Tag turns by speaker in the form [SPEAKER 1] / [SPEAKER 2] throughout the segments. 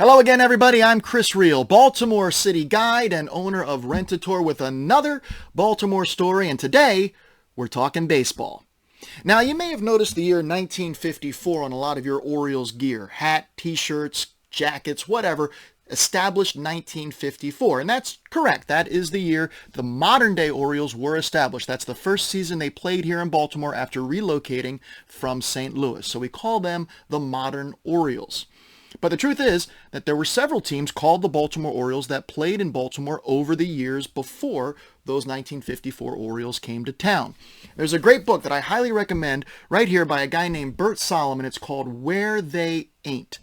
[SPEAKER 1] Hello again, everybody. I'm Chris Reel, Baltimore City guide and owner of Rent-A-Tour with another Baltimore story, and today we're talking baseball. Now, you may have noticed the year 1954 on a lot of your Orioles gear, hat, t-shirts, jackets, whatever, established 1954, and that's correct. That is the year the modern-day Orioles were established. That's the first season they played here in Baltimore after relocating from St. Louis, so we call them the modern Orioles. But the truth is that there were several teams called the Baltimore Orioles that played in Baltimore over the years before those 1954 Orioles came to town. There's a great book that I highly recommend right here by a guy named Bert Solomon. It's called Where They Ain't: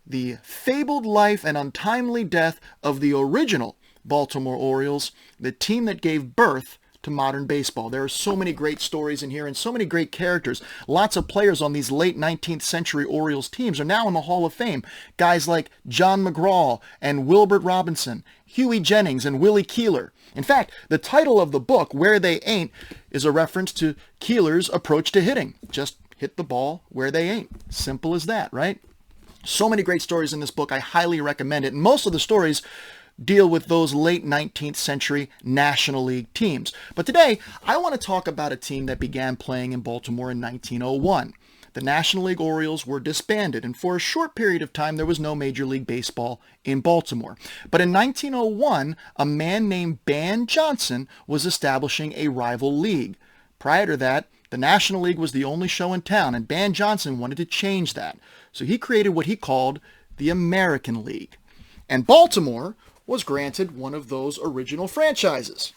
[SPEAKER 1] The Fabled Life and Untimely Death of the Original Baltimore Orioles, the team that gave birth to modern baseball. There are so many great stories in here and so many great characters. Lots of players on these late 19th century Orioles teams are now in the Hall of Fame. Guys like John McGraw and Wilbert Robinson, Huey Jennings and Willie Keeler. In fact, the title of the book, Where They Ain't, is a reference to Keeler's approach to hitting. Just hit the ball where they ain't. Simple as that, right? So many great stories in this book. I highly recommend it. And most of the stories deal with those late 19th century National League teams. But today, I want to talk about a team that began playing in Baltimore in 1901. The National League Orioles were disbanded, and for a short period of time, there was no Major League Baseball in Baltimore. But in 1901, a man named Ban Johnson was establishing a rival league. Prior to that, the National League was the only show in town, and Ban Johnson wanted to change that. So he created what he called the American League. And Baltimore was granted one of those original franchises.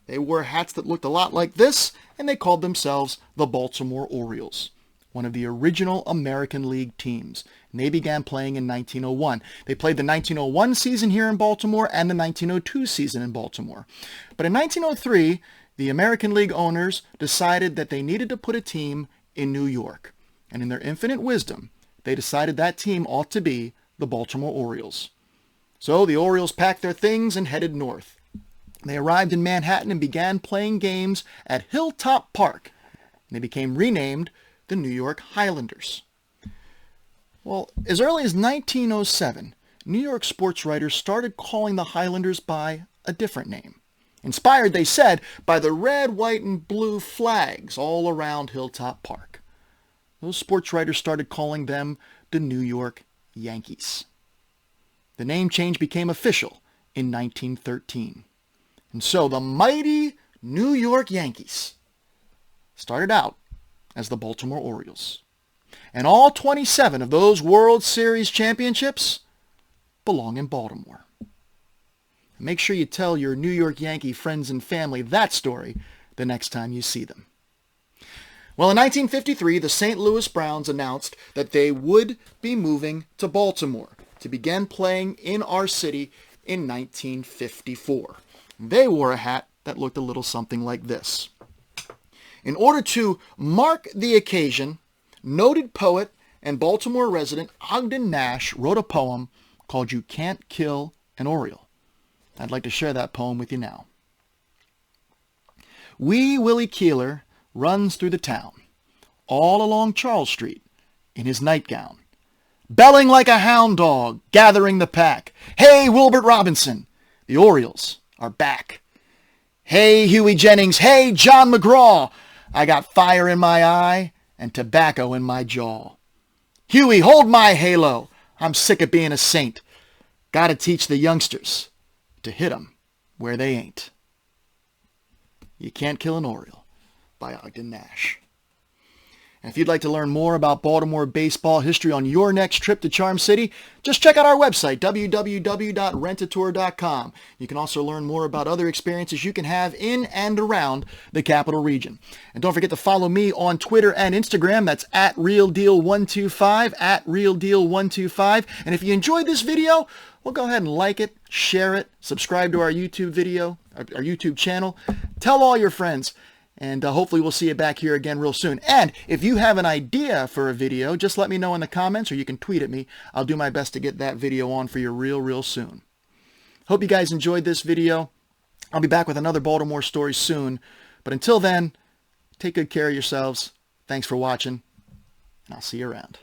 [SPEAKER 1] They wore hats that looked a lot like this, and they called themselves the Baltimore Orioles, one of the original American League teams. And they began playing in 1901. They played the 1901 season here in Baltimore and the 1902 season in Baltimore. But in 1903, the American League owners decided that they needed to put a team in New York. And in their infinite wisdom, they decided that team ought to be the Baltimore Orioles. So the Orioles packed their things and headed north. They arrived in Manhattan and began playing games at Hilltop Park. And they became renamed the New York Highlanders. Well, as early as 1907, New York sports writers started calling the Highlanders by a different name. Inspired, they said, by the red, white, and blue flags all around Hilltop Park. Those sports writers started calling them the New York Yankees. The name change became official in 1913. And so the mighty New York Yankees started out as the Baltimore Orioles. And all 27 of those World Series championships belong in Baltimore. Make sure you tell your New York Yankee friends and family that story the next time you see them. Well, in 1953, the St. Louis Browns announced that they would be moving to Baltimore to begin playing in our city in 1954. They wore a hat that looked a little something like this. In order to mark the occasion, noted poet and Baltimore resident Ogden Nash wrote a poem called You Can't Kill an Oriole. I'd like to share that poem with you now. Wee Willie Keeler runs through the town, all along Charles Street in his nightgown, belling like a hound dog, gathering the pack. Hey, Wilbert Robinson, the Orioles are back. Hey, Huey Jennings, hey, John McGraw, I got fire in my eye and tobacco in my jaw. Huey, hold my halo, I'm sick of being a saint. Gotta teach the youngsters to hit 'em where they ain't. You Can't Kill an Oriole by Ogden Nash. And if you'd like to learn more about Baltimore baseball history on your next trip to Charm City, just check out our website, www.rentatour.com. You can also learn more about other experiences you can have in and around the capital region. And don't forget to follow me on Twitter and Instagram. That's @RealDeal125, @RealDeal125. And if you enjoyed this video, well, go ahead and like it, share it, subscribe to our YouTube channel. Tell all your friends. And hopefully we'll see you back here again real soon. And if you have an idea for a video, just let me know in the comments or you can tweet at me. I'll do my best to get that video on for you real soon. Hope you guys enjoyed this video. I'll be back with another Baltimore story soon. But until then, take good care of yourselves. Thanks for watching, and I'll see you around.